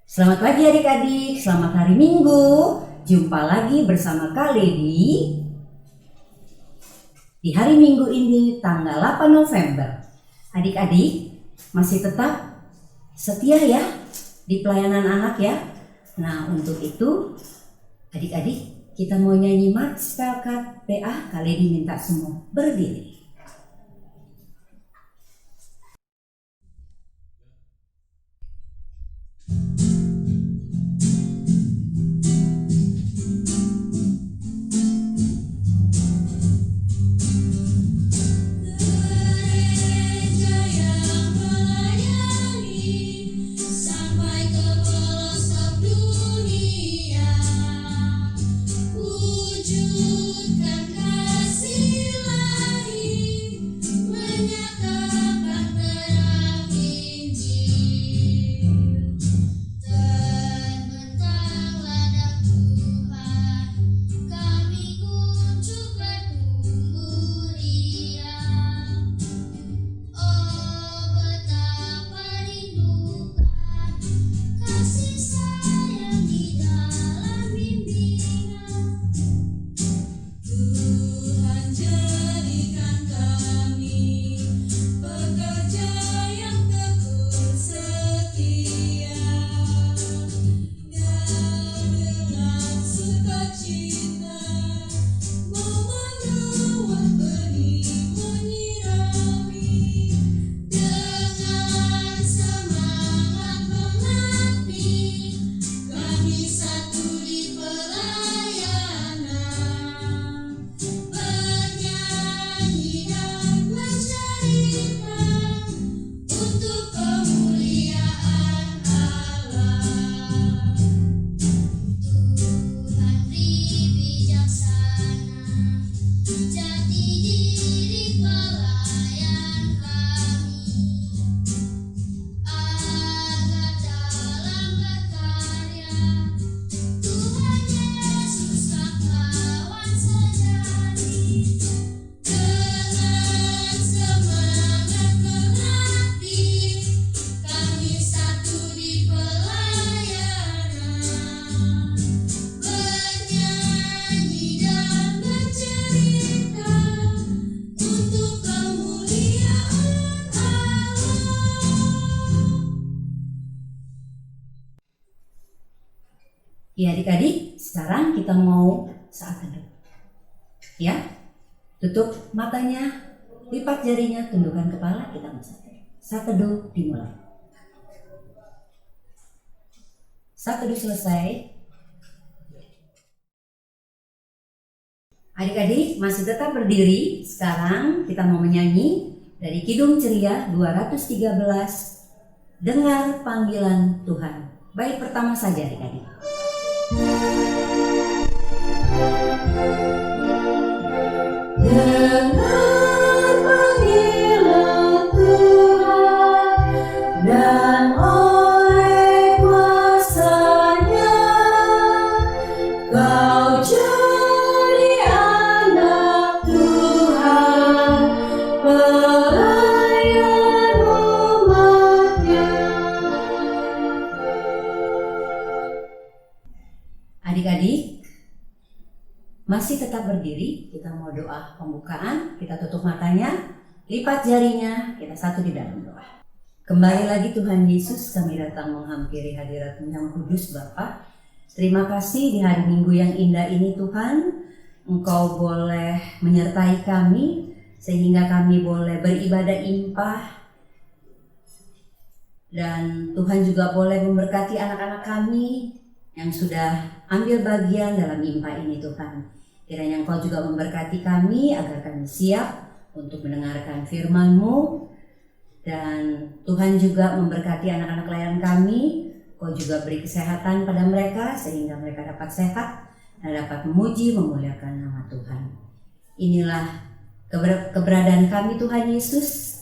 Selamat pagi adik-adik, selamat hari Minggu. Jumpa lagi bersama Kaledi di hari Minggu ini tanggal 8 November. Adik-adik masih tetap setia ya di pelayanan anak ya. Nah untuk itu adik-adik kita mau nyanyi March Spellcat PA. Kaledi minta semua berdiri. Ya adik-adik, sekarang kita mau saat teduh. Ya, tutup matanya, lipat jarinya, tundukkan kepala, kita mau saat teduh. Saat teduh dimulai. Saat teduh selesai. Adik-adik masih tetap berdiri. Sekarang kita mau menyanyi dari Kidung Ceria 213, Dengar Panggilan Tuhan. Baik, pertama saja adik-adik. Dengar panggilan Tuhan dan oleh kuasa-Nya kau jadi anak Tuhan, pelayan umat-Nya. Adik-adik masih tetap berdiri, kita mau doa pembukaan, kita tutup matanya, lipat jarinya, kita satu di dalam doa. Kembali lagi Tuhan Yesus, kami datang menghampiri hadirat-Mu yang kudus Bapa. Terima kasih di hari Minggu yang indah ini Tuhan, Engkau boleh menyertai kami, sehingga kami boleh beribadah impah. Dan Tuhan juga boleh memberkati anak-anak kami yang sudah ambil bagian dalam impah ini Tuhan. Kiranya Engkau juga memberkati kami agar kami siap untuk mendengarkan firman-Mu. Dan Tuhan juga memberkati anak-anak layan kami. Engkau juga beri kesehatan pada mereka sehingga mereka dapat sehat dan dapat memuji memuliakan nama Tuhan. Inilah keberadaan kami Tuhan Yesus.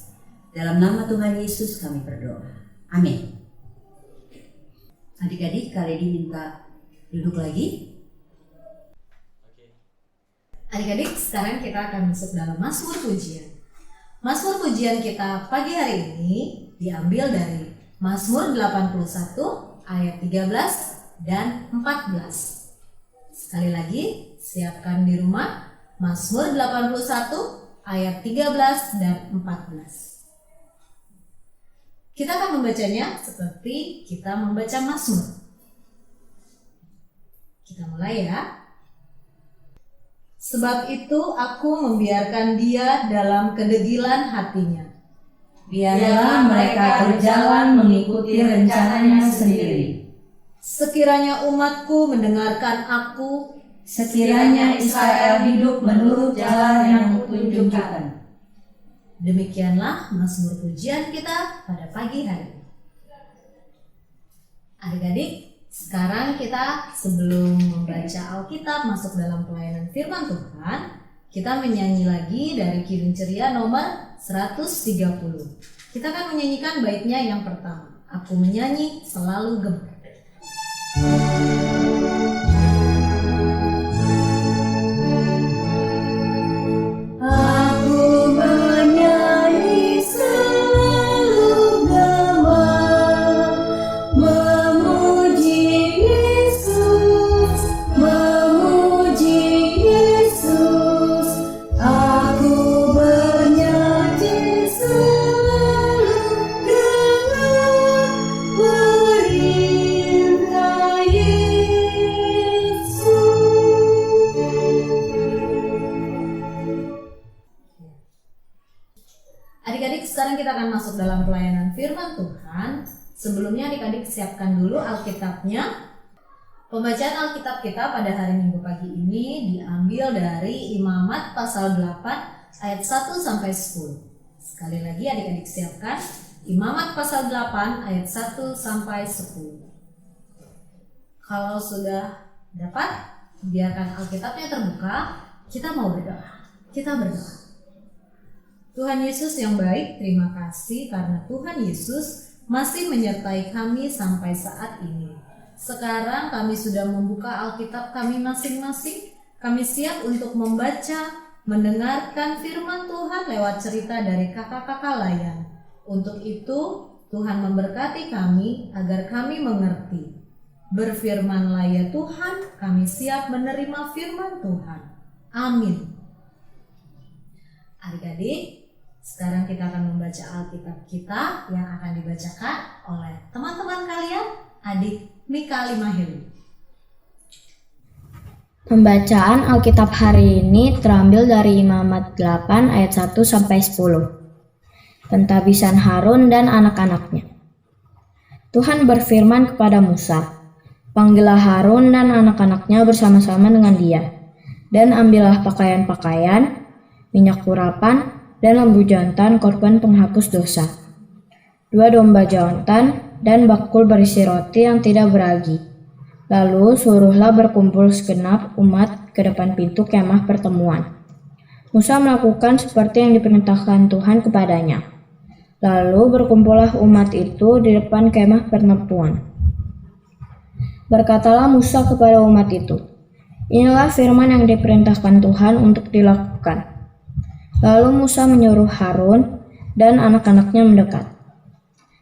Dalam nama Tuhan Yesus kami berdoa. Amin. Adik-adik, Kaledi minta duduk lagi. Adik-adik, sekarang kita akan masuk dalam Mazmur Pujian. Mazmur Pujian kita pagi hari ini diambil dari Mazmur 81 ayat 13 dan 14. Sekali lagi, siapkan di rumah Mazmur 81 ayat 13 dan 14. Kita akan membacanya seperti kita membaca Mazmur. Kita mulai ya. Sebab itu aku membiarkan dia dalam kedegilan hatinya. Biarlah mereka berjalan mengikuti rencananya sendiri. Sekiranya umatku mendengarkan aku, Sekiranya Israel hidup menurut jalan yang kutunjukkan. demikianlah Mazmur pujian kita pada pagi hari ini. Adik-adik, sekarang kita sebelum membaca Alkitab masuk dalam pelayanan firman Tuhan, kita menyanyi lagi dari Kidung Ceria nomor 130. Kita akan menyanyikan baitnya yang pertama. Aku menyanyi selalu gemar. Aku menyanyi selalu gemar, memuji Yesus, memuji Yesus. Aku bernyanyi selalu gemar, perintah Yesus. Adik-adik, sekarang kita akan masuk dalam pelayanan firman Tuhan. Sebelumnya adik-adik siapkan dulu Alkitabnya. Pembacaan Alkitab kita pada hari Minggu pagi ini diambil dari Imamat pasal 8 ayat 1 sampai 10. Sekali lagi adik-adik siapkan Imamat pasal 8 ayat 1 sampai 10. Kalau sudah dapat, biarkan Alkitabnya terbuka. Kita mau berdoa. Kita berdoa. Tuhan Yesus yang baik, terima kasih karena Tuhan Yesus masih menyertai kami sampai saat ini. Sekarang kami sudah membuka Alkitab kami masing-masing. Kami siap untuk membaca, mendengarkan firman Tuhan lewat cerita dari kakak-kakak layan. Untuk itu, Tuhan memberkati kami agar kami mengerti. Berfirmanlah ya Tuhan, kami siap menerima firman Tuhan. Amin. Adik-adik, sekarang kita akan membaca Alkitab kita yang akan dibacakan oleh teman-teman kalian, adik Mika Limaheli. Pembacaan Alkitab hari ini terambil dari Imamat 8 ayat 1 sampai 10. Pentabisan Harun dan anak-anaknya. Tuhan berfirman kepada Musa, "Panggillah Harun dan anak-anaknya bersama-sama dengan dia, dan ambillah pakaian-pakaian, minyak urapan, dan lembu jantan korban penghapus dosa, 2 domba jantan, dan bakul berisi roti yang tidak beragi. Lalu suruhlah berkumpul segenap umat ke depan pintu kemah pertemuan." Musa melakukan seperti yang diperintahkan Tuhan kepadanya. Lalu berkumpullah umat itu di depan kemah pertemuan. Berkatalah Musa kepada umat itu, "Inilah firman yang diperintahkan Tuhan untuk dilakukan." Lalu Musa menyuruh Harun dan anak-anaknya mendekat,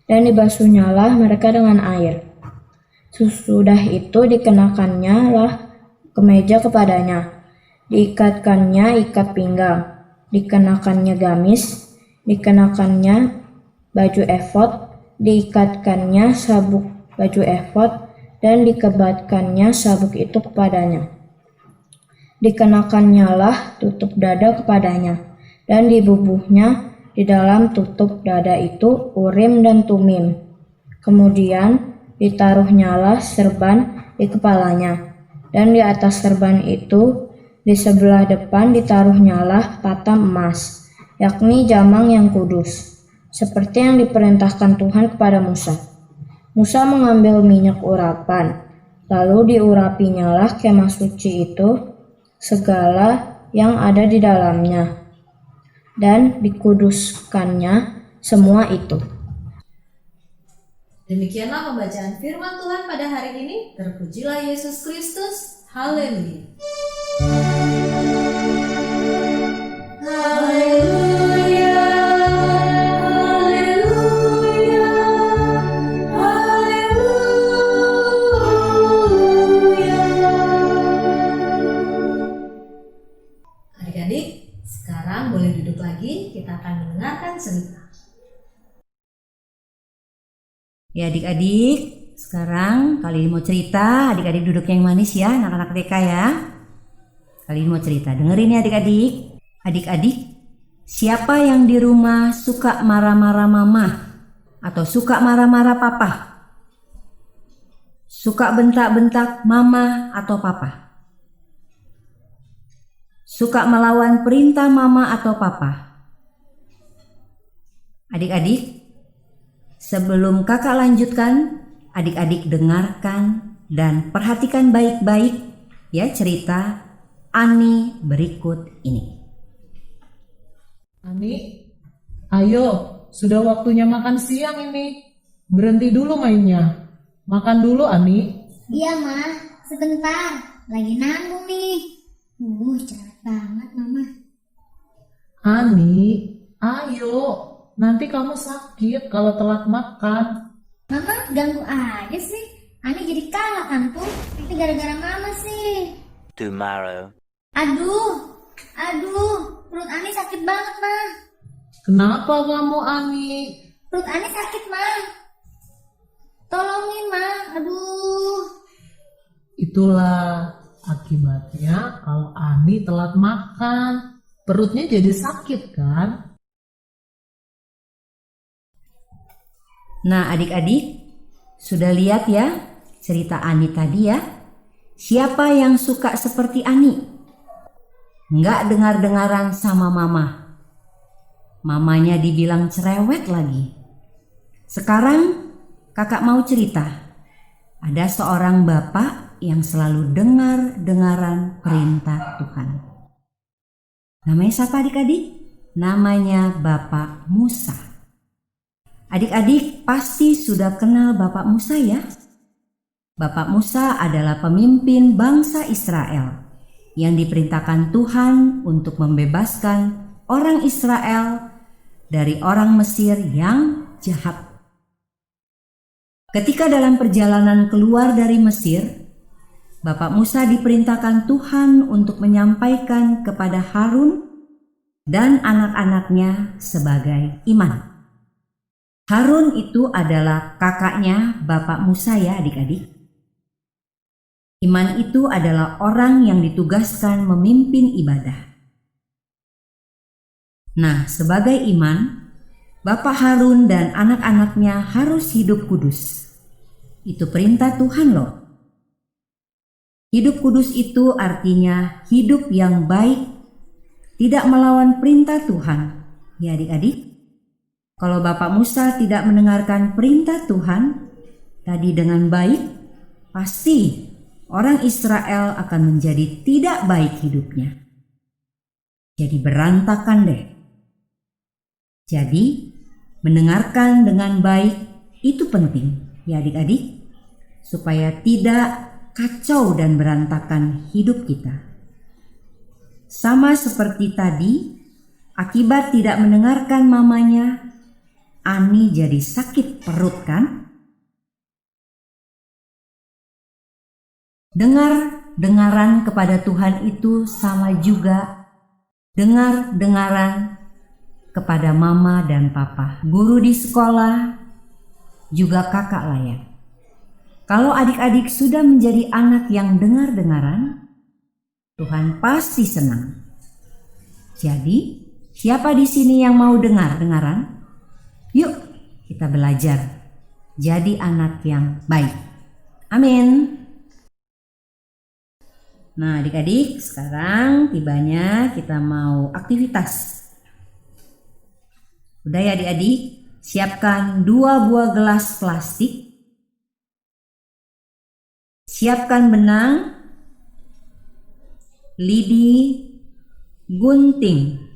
dan dibasuhnyalah mereka dengan air. Sesudah itu dikenakannya lah kemeja kepadanya, diikatkannya ikat pinggang, dikenakannya gamis, dikenakannya baju efod, diikatkannya sabuk baju efod, dan dikebatkannya sabuk itu kepadanya. Dikenakannya lah tutup dada kepadanya, dan dibubuhnya di dalam tutup dada itu Urim dan Tumim. Kemudian ditaruhnyalah serban di kepalanya, dan di atas serban itu di sebelah depan ditaruhnyalah patam emas, yakni jamang yang kudus, seperti yang diperintahkan Tuhan kepada Musa. Musa mengambil minyak urapan, lalu diurapinyalah kemah suci itu, segala yang ada di dalamnya, dan dikuduskannya semua itu. Demikianlah pembacaan firman Tuhan pada hari ini. Terpujilah Yesus Kristus. Haleluya. Haleluya, haleluya, haleluya. mendengarkan cerita. Ya adik-adik, sekarang kali ini mau cerita. Adik-adik duduk yang manis ya, anak-anak TK ya. Kali ini mau cerita, dengerin ya adik-adik. Adik-adik, siapa yang di rumah suka marah-marah mama? Atau suka marah-marah papa? Suka bentak-bentak mama atau papa? Suka melawan perintah mama atau papa? Adik-adik, sebelum kakak lanjutkan, adik-adik dengarkan dan perhatikan baik-baik ya cerita Ani berikut ini. Ani, ayo, sudah waktunya makan siang ini. Berhenti dulu mainnya. Makan dulu, Ani. Iya, Ma. Sebentar. Lagi nanggung nih. Cerewet banget, Mama. Ani, ayo. Nanti kamu sakit kalau telat makan. Mama ganggu aja sih. Ani jadi kalah kan tuh. Itu gara-gara Mama sih. Tomorrow. Aduh. Perut Ani sakit banget, Ma. Kenapa kamu, Ani? Perut Ani sakit, Ma. Tolongin, Ma. Aduh. Itulah akibatnya kalau Ani telat makan. Perutnya jadi sakit kan? Nah adik-adik, sudah lihat ya cerita Ani tadi ya. Siapa yang suka seperti Ani? Nggak dengar-dengaran sama mama. Mamanya dibilang cerewet lagi. Sekarang kakak mau cerita. Ada seorang bapak yang selalu dengar-dengaran perintah Tuhan. Namanya siapa adik-adik? Namanya Bapak Musa. Adik-adik pasti sudah kenal Bapak Musa ya? Bapak Musa adalah pemimpin bangsa Israel yang diperintahkan Tuhan untuk membebaskan orang Israel dari orang Mesir yang jahat. Ketika dalam perjalanan keluar dari Mesir, Bapak Musa diperintahkan Tuhan untuk menyampaikan kepada Harun dan anak-anaknya sebagai iman. Harun itu adalah kakaknya Bapak Musa ya adik-adik. Iman itu adalah orang yang ditugaskan memimpin ibadah. Nah, sebagai iman, Bapak Harun dan anak-anaknya harus hidup kudus. Itu perintah Tuhan loh. Hidup kudus itu artinya hidup yang baik, tidak melawan perintah Tuhan. Ya adik-adik, kalau Bapak Musa tidak mendengarkan perintah Tuhan tadi dengan baik, pasti orang Israel akan menjadi tidak baik hidupnya. Jadi berantakan deh. Jadi mendengarkan dengan baik itu penting ya adik-adik, supaya tidak kacau dan berantakan hidup kita. Sama seperti tadi, akibat tidak mendengarkan mamanya, Ani jadi sakit perut kan? Dengar-dengaran kepada Tuhan itu sama juga dengar-dengaran kepada mama dan papa. Guru di sekolah, juga kakak lah ya. Kalau adik-adik sudah menjadi anak yang dengar-dengaran, Tuhan pasti senang. Jadi, siapa di sini yang mau dengar-dengaran? Yuk, kita belajar jadi anak yang baik. Amin. Nah, adik-adik, sekarang tibanya kita mau aktivitas. Udah ya adik-adik, siapkan 2 buah gelas plastik. Siapkan benang, lidi, gunting.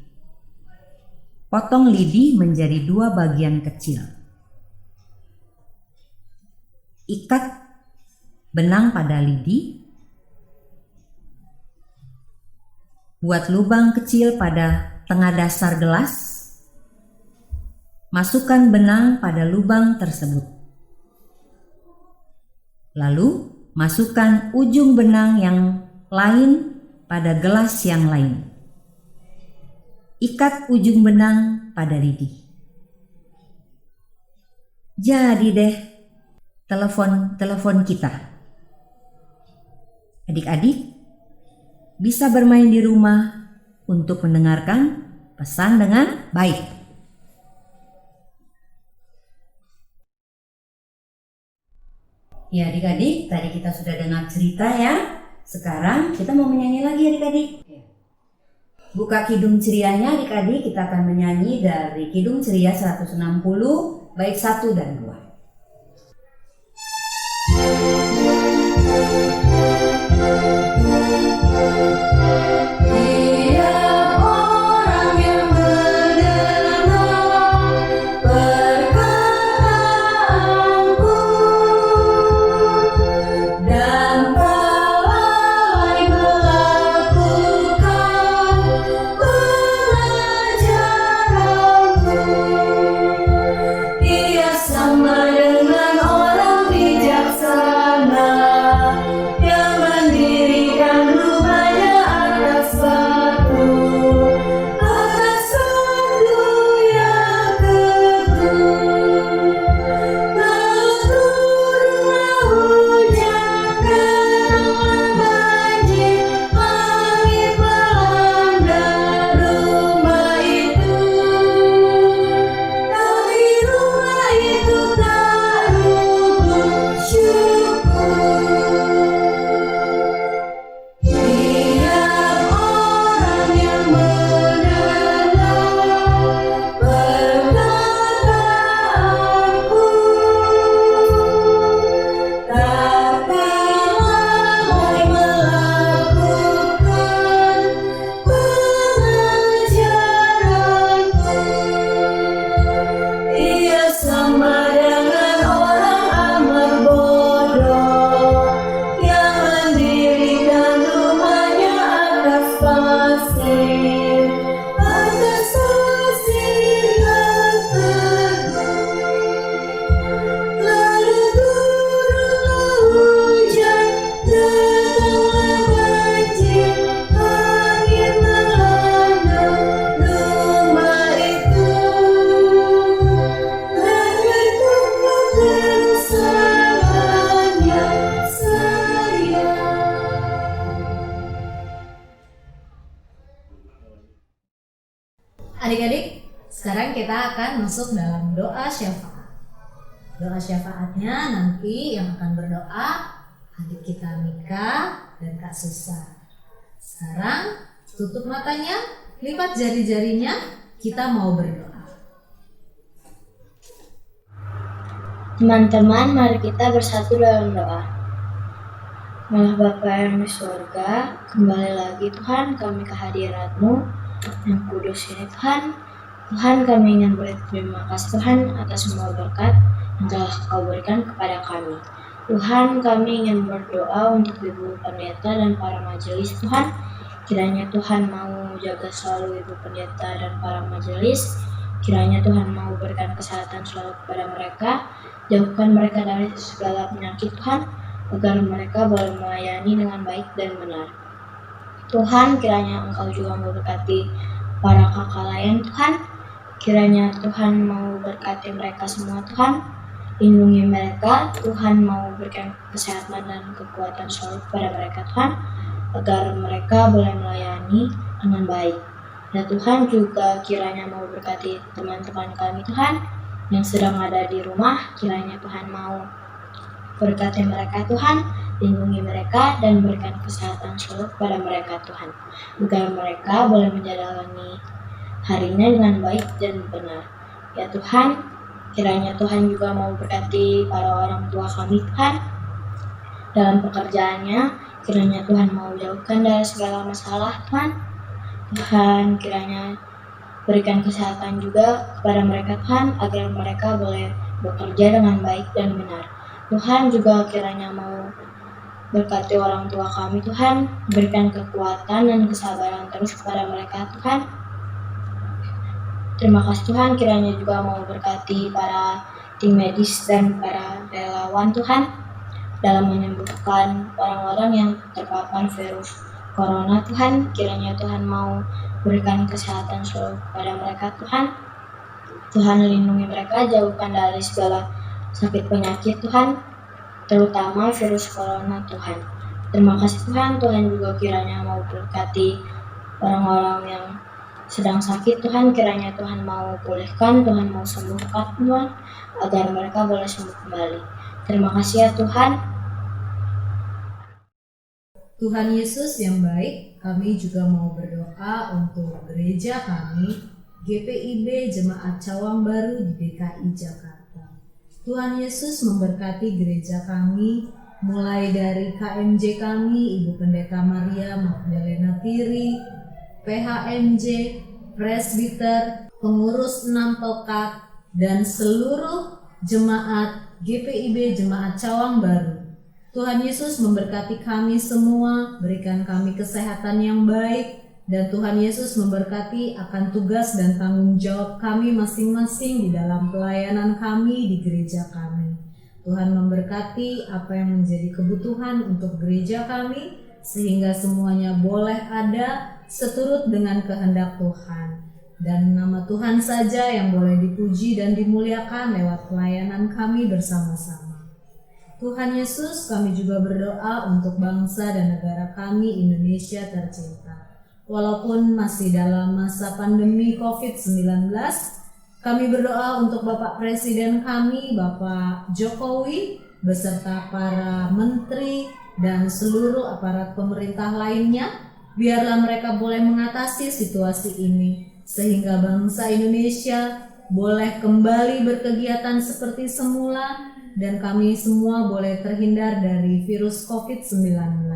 Potong lidi menjadi 2 bagian kecil. Ikat benang pada lidi. Buat lubang kecil pada tengah dasar gelas. Masukkan benang pada lubang tersebut. Lalu masukkan ujung benang yang lain pada gelas yang lain. ikat ujung benang pada lidi. Jadi deh, telepon kita. Adik-adik bisa bermain di rumah untuk mendengarkan pesan dengan baik. Ya adik-adik, tadi kita sudah dengar cerita ya. Sekarang kita mau menyanyi lagi adik-adik. Buka Kidung Cerianya adik-adik, kita akan menyanyi dari Kidung Ceria 160 bait 1 dan 2. Tiap orang yang mendengar perkataanku dan lalai melakukan pengajaranku, ia sama dengan orang bijaksana yang mendirikan rumahnya atas batu yang teguh. Lalu turunlah hujan, geranglah banjir, langit melanda rumah itu. Tapi rumah itu tak rubuh syukur. Tiap orang yang mendengar perkataanku takkan lalai melakukan pengajaranku, ia sama dengan orang amat bodoh yang mendirikan rumahnya atas pasir yang teguh. Lalu turunlah hujan, datanglah banjir, langit melanda rumah itu. Bergetarlah kerusakannya sayang. Adik-adik, sekarang kita akan masuk dalam doa syafaat. Doa syafaatnya nanti yang akan berdoa adik kita Mika dan Kak Susa. Sekarang tutup matanya, lipat jari-jarinya, kita mau berdoa. Teman-teman, mari kita bersatu dalam doa. Allah Bapa yang di surga, kembali lagi Tuhan kami ke hadirat-Mu yang kudus ini Tuhan. Tuhan, kami ingin berterima kasih Tuhan atas semua berkat yang telah Kau berikan kepada kami. Tuhan, kami ingin berdoa untuk Ibu Pendeta dan para majelis Tuhan. Kiranya Tuhan mau jaga selalu Ibu Pendeta dan para majelis. Kiranya Tuhan mau berikan kesehatan selalu kepada mereka. Jauhkan mereka dari segala penyakit Tuhan, agar mereka boleh melayani dengan baik dan benar. Tuhan, kiranya Engkau juga memberkati para kakak layan Tuhan. Kiranya Tuhan mau berkati mereka semua Tuhan. Lindungi mereka, Tuhan mau berikan kesehatan dan kekuatan selalu kepada mereka Tuhan, agar mereka boleh melayani dengan baik. Dan Tuhan juga kiranya mau berkati teman-teman kami Tuhan yang sedang ada di rumah. Kiranya Tuhan mau berkati mereka Tuhan, lindungi mereka dan berikan kesehatan selalu kepada mereka Tuhan, agar mereka boleh menjalani harinya dengan baik dan benar. Ya Tuhan, kiranya Tuhan juga mau berkati para orang tua kami Tuhan dalam pekerjaannya. Kiranya Tuhan mau jauhkan dari segala masalah Tuhan. Tuhan, kiranya berikan kesehatan juga kepada mereka Tuhan, agar mereka boleh bekerja dengan baik dan benar. Tuhan juga kiranya mau berkati orang tua kami Tuhan, berikan kekuatan dan kesabaran terus kepada mereka Tuhan. Terima kasih Tuhan, kiranya juga mau berkati para tim medis dan para relawan Tuhan dalam menyembuhkan orang-orang yang terpapar virus corona Tuhan. Kiranya Tuhan mau Berikan kesehatan selalu kepada mereka Tuhan. Tuhan lindungi mereka, jauhkan dari segala sakit penyakit Tuhan, terutama virus corona Tuhan. Terima kasih Tuhan, Tuhan juga kiranya mau berkati orang-orang yang sedang sakit Tuhan, kiranya Tuhan mau pulihkan, Tuhan mau sembuhkan Tuhan, agar mereka boleh sembuh kembali. Terima kasih ya Tuhan. Tuhan Yesus yang baik, kami juga mau berdoa untuk gereja kami, GPIB Jemaat Cawang Baru di DKI Jakarta. Tuhan Yesus memberkati gereja kami, mulai dari KMJ kami, Ibu Pendeta Maria Magdalena Piri, PHMJ, Presbiter, pengurus 6 Pelkat, dan seluruh jemaat GPIB Jemaat Cawang Baru. Tuhan Yesus memberkati kami semua, berikan kami kesehatan yang baik, dan Tuhan Yesus memberkati akan tugas dan tanggung jawab kami masing-masing di dalam pelayanan kami di gereja kami. Tuhan memberkati apa yang menjadi kebutuhan untuk gereja kami, sehingga semuanya boleh ada seturut dengan kehendak Tuhan. Dan nama Tuhan saja yang boleh dipuji dan dimuliakan lewat pelayanan kami bersama-sama. Tuhan Yesus, kami juga berdoa untuk bangsa dan negara kami Indonesia tercinta. Walaupun masih dalam masa pandemi COVID-19, kami berdoa untuk Bapak Presiden kami, Bapak Jokowi, beserta para menteri dan seluruh aparat pemerintah lainnya, biarlah mereka boleh mengatasi situasi ini, sehingga bangsa Indonesia boleh kembali berkegiatan seperti semula, dan kami semua boleh terhindar dari virus COVID-19.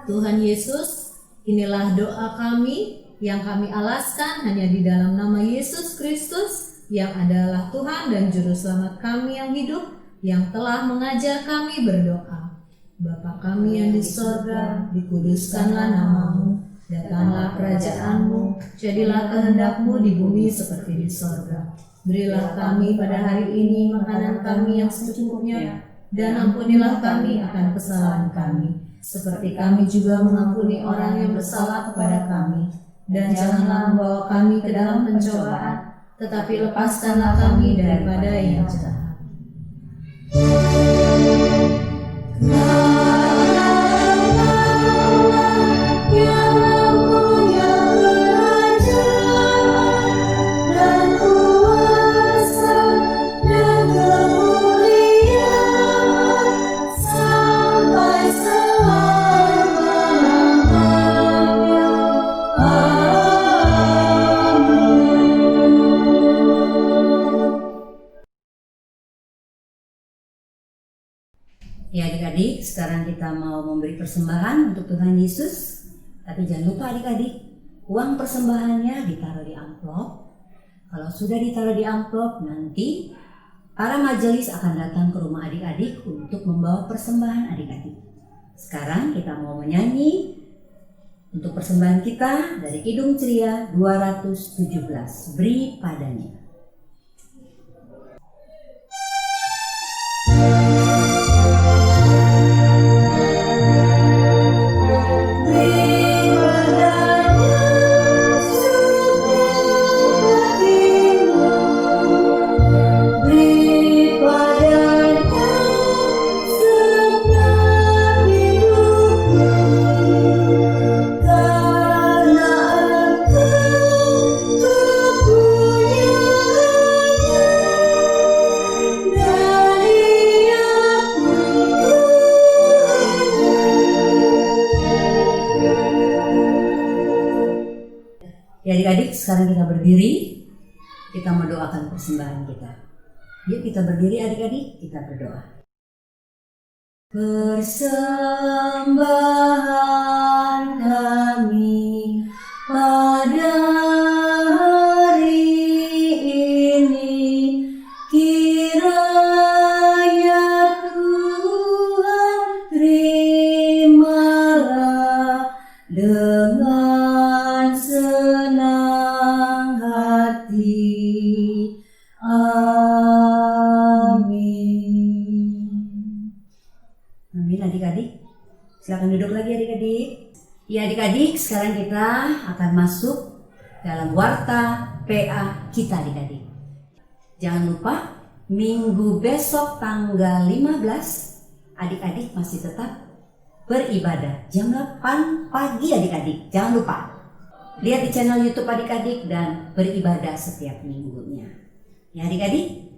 Tuhan Yesus, inilah doa kami yang kami alaskan hanya di dalam nama Yesus Kristus yang adalah Tuhan dan Juru Selamat kami yang hidup, yang telah mengajar kami berdoa. Bapa kami yang di sorga, dikuduskanlah namamu, datanglah kerajaanmu, jadilah kehendakmu di bumi seperti di sorga. Berilah kami pada hari ini makanan kami yang secukupnya, dan ampunilah kami akan kesalahan kami, seperti kami juga mengampuni orang yang bersalah kepada kami. Dan janganlah membawa kami ke dalam pencobaan, tetapi lepaskanlah kami daripada yang jahat. Ya adik-adik, sekarang kita mau memberi persembahan untuk Tuhan Yesus. Tapi jangan lupa adik-adik, uang persembahannya ditaruh di amplop. Kalau sudah ditaruh di amplop, nanti para majelis akan datang ke rumah adik-adik untuk membawa persembahan adik-adik. Sekarang kita mau menyanyi untuk persembahan kita dari Kidung Ceria 217, Beri Padanya. Ya adik-adik, sekarang kita berdiri, kita mendoakan persembahan kita. Yuk kita berdiri adik-adik, kita berdoa. Persembahan kami pada hari ini, kiranya Tuhan terimalah dengan senang hati. Amin. Amin adik-adik. Silakan duduk lagi adik-adik. Ya adik-adik, sekarang kita akan masuk dalam warta PA kita adik-adik. Jangan lupa minggu besok tanggal 15 adik-adik masih tetap beribadah jam 8 pagi adik-adik. Jangan lupa lihat di channel YouTube adik-adik dan beribadah setiap minggunya. Ya adik-adik,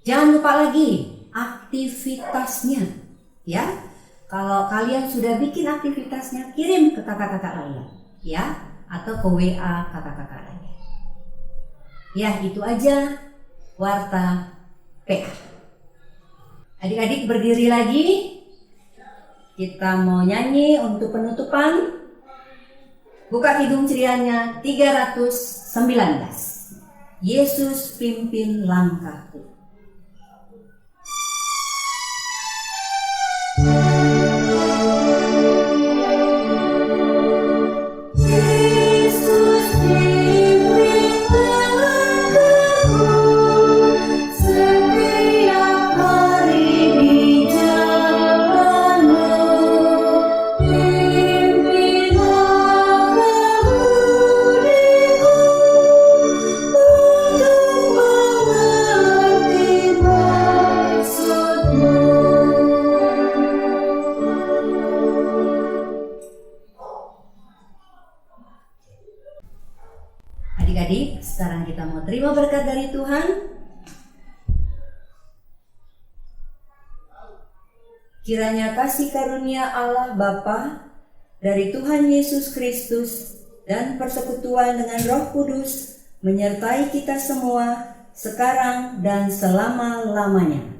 jangan lupa lagi aktivitasnya ya. Kalau kalian sudah bikin aktivitasnya, kirim ke kakak-kakak kalian ya, atau ke WA kakak-kakak kalian. Ya, itu aja warta PA. Adik-adik berdiri lagi. Kita mau nyanyi untuk penutupan. Buka hidung cerianya 319. Yesus pimpin langkahku. Adik-adik, sekarang kita mau terima berkat dari Tuhan. Kiranya kasih karunia Allah Bapa, dari Tuhan Yesus Kristus, dan persekutuan dengan Roh Kudus menyertai kita semua sekarang dan selama-lamanya.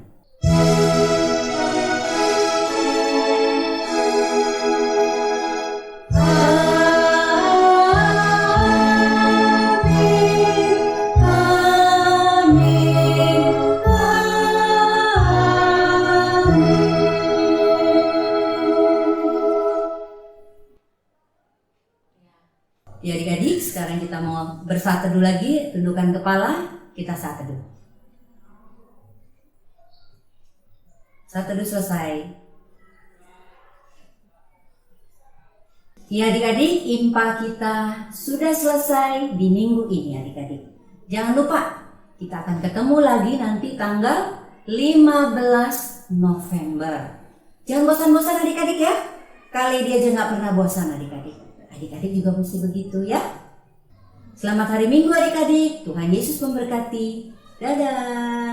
Ya adik-adik, sekarang kita mau bersaat teduh lagi, tundukkan kepala, kita saat teduh. Saat teduh selesai. Ya adik-adik, IMPA kita sudah selesai di minggu ini adik-adik. Jangan lupa, kita akan ketemu lagi nanti tanggal 15 November. Jangan bosan-bosan adik-adik ya. Kali dia aja gak pernah bosan adik-adik. Adik-adik juga mesti begitu ya. Selamat hari Minggu adik-adik. Tuhan Yesus memberkati. Dadah.